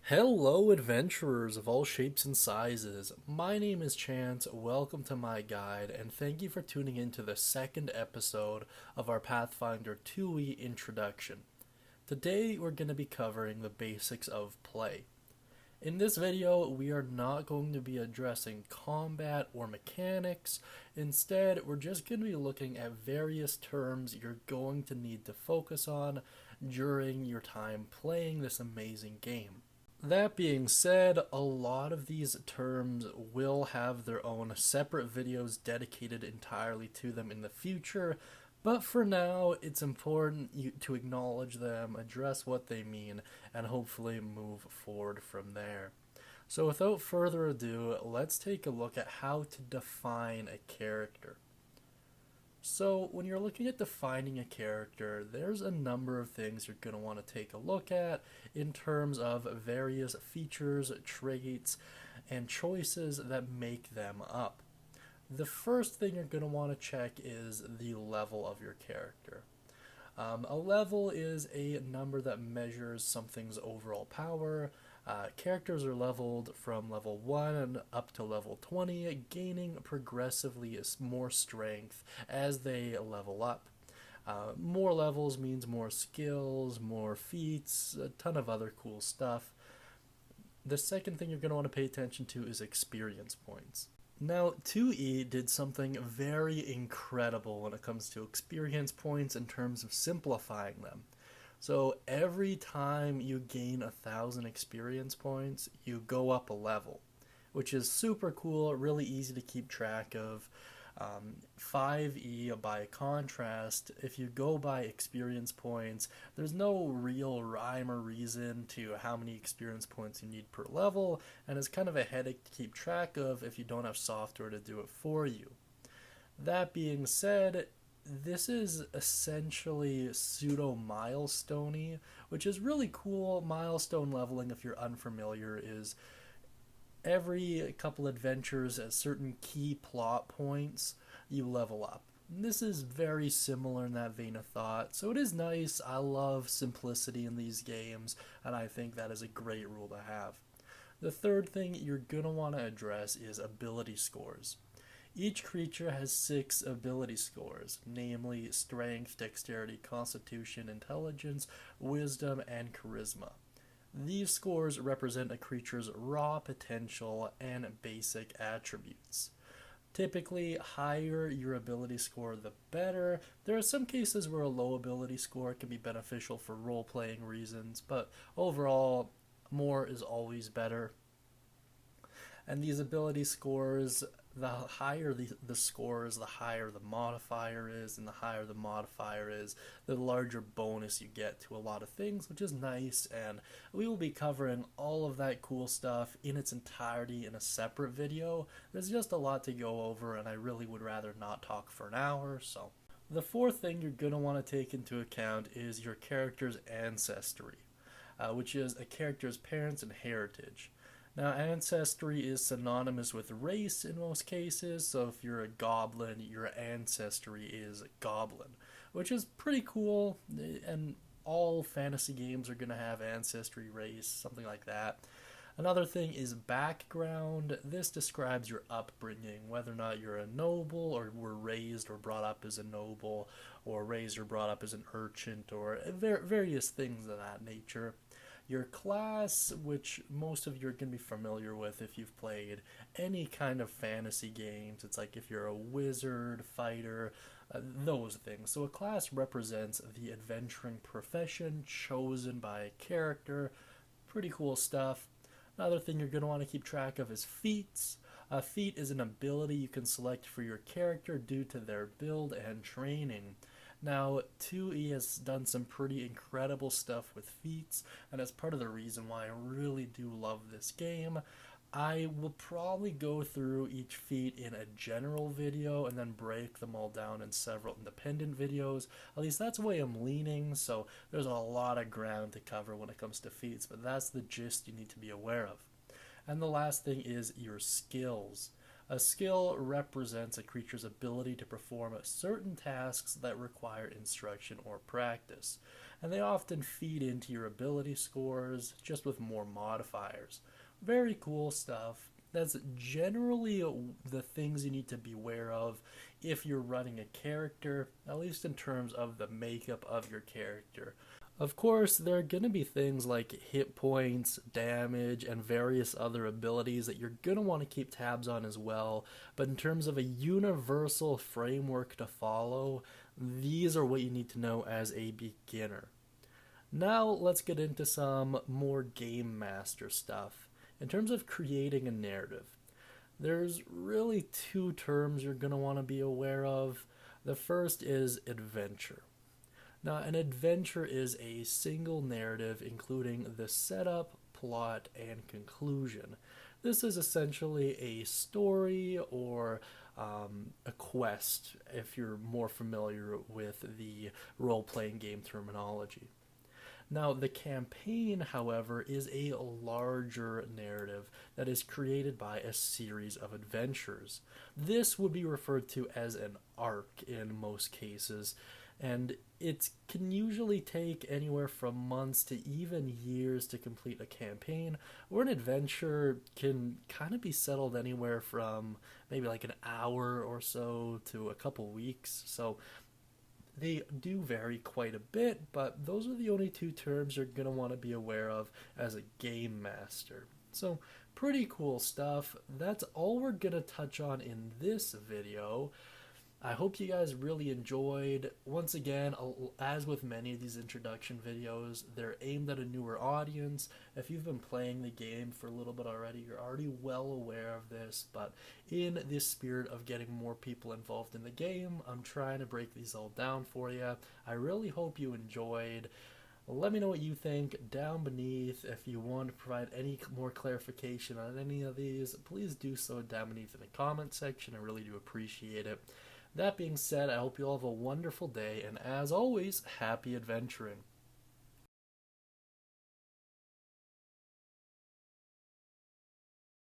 Hello, adventurers of all shapes and sizes. My name is Chance. Welcome to my guide, and thank you for tuning in to the second episode of our Pathfinder 2e introduction. Today, we're going to be covering the basics of play. In this video, we are not going to be addressing combat or mechanics. Instead, we're just going to be looking at various terms you're going to need to focus on during your time playing this amazing game. That being said, a lot of these terms will have their own separate videos dedicated entirely to them in the future, but for now, it's important to acknowledge them, address what they mean, and hopefully move forward from there. So without further ado, let's take a look at how to define a character. So, when you're looking at defining a character, there's a number of things you're going to want to take a look at in terms of various features, traits, and choices that make them up. The first thing you're going to want to check is the level of your character. A level is a number that measures something's overall power. Characters are leveled from level 1 and up to level 20, gaining progressively more strength as they level up. More levels means more skills, more feats, a ton of other cool stuff. The second thing you're going to want to pay attention to is experience points. Now, 2E did something very incredible when it comes to experience points in terms of simplifying them. So every time you gain 1,000 experience points, you go up a level, which is super cool, really easy to keep track of. 5E, by contrast, if you go by experience points, there's no real rhyme or reason to how many experience points you need per level, and it's kind of a headache to keep track of if you don't have software to do it for you. That being said, this is essentially pseudo milestone-y, which is really cool. Milestone leveling, if you're unfamiliar, is every couple adventures at certain key plot points you level up. This is very similar in that vein of thought, so it is nice. I love simplicity in these games, and I think that is a great rule to have. The third thing you're going to want to address is ability scores. Each creature has 6 ability scores, namely Strength, Dexterity, Constitution, Intelligence, Wisdom, and Charisma. These scores represent a creature's raw potential and basic attributes. Typically, higher your ability score, the better. There are some cases where a low ability score can be beneficial for role-playing reasons, but overall, more is always better. And these ability scores, the higher the scores, the higher the modifier is, and the higher the modifier is, the larger bonus you get to a lot of things, which is nice. And we will be covering all of that cool stuff in its entirety in a separate video. There's just a lot to go over, and I really would rather not talk for an hour, so. The fourth thing you're going to want to take into account is your character's ancestry, which is a character's parents and heritage. Now, ancestry is synonymous with race in most cases, so if you're a goblin, your ancestry is goblin, which is pretty cool, and all fantasy games are going to have ancestry, race, something like that. Another thing is background. This describes your upbringing, whether or not you're a noble, or were raised or brought up as a noble, or raised or brought up as an urchin, or various things of that nature. Your class, which most of you are going to be familiar with if you've played any kind of fantasy games. It's like if you're a wizard, fighter, those things. So a class represents the adventuring profession chosen by a character. Pretty cool stuff. Another thing you're going to want to keep track of is feats. A feat is an ability you can select for your character due to their build and training. Now, 2E has done some pretty incredible stuff with feats, and that's part of the reason why I really do love this game. I will probably go through each feat in a general video and then break them all down in several independent videos. At least that's the way I'm leaning, so there's a lot of ground to cover when it comes to feats, but that's the gist you need to be aware of. And the last thing is your skills. A skill represents a creature's ability to perform certain tasks that require instruction or practice. and they often feed into your ability scores just with more modifiers. Very cool stuff. That's generally the things you need to be aware of if you're running a character, at least in terms of the makeup of your character. Of course, there are going to be things like hit points, damage, and various other abilities that you're going to want to keep tabs on as well. But in terms of a universal framework to follow, these are what you need to know as a beginner. Now, let's get into some more game master stuff. In terms of creating a narrative, there's really two terms you're going to want to be aware of. The first is adventure. Now, an adventure is a single narrative including the setup, plot, and conclusion. This is essentially a story or a quest, if you're more familiar with the role playing game terminology. Now, the campaign, however, is a larger narrative that is created by a series of adventures. This would be referred to as an arc in most cases, and it can usually take anywhere from months to even years to complete a campaign, or an adventure can kind of be settled anywhere from maybe like an hour or so to a couple weeks. So they do vary quite a bit, but those are the only two terms you're going to want to be aware of as a game master. So, pretty cool stuff. That's all we're going to touch on in this video. I hope you guys really enjoyed. Once again, as with many of these introduction videos, they're aimed at a newer audience. If you've been playing the game for a little bit already, you're already well aware of this, but in the spirit of getting more people involved in the game, I'm trying to break these all down for you. I really hope you enjoyed. Let me know what you think down beneath. If you want to provide any more clarification on any of these, please do so down beneath in the comment section. I really do appreciate it. That being said, I hope you all have a wonderful day, and as always, happy adventuring.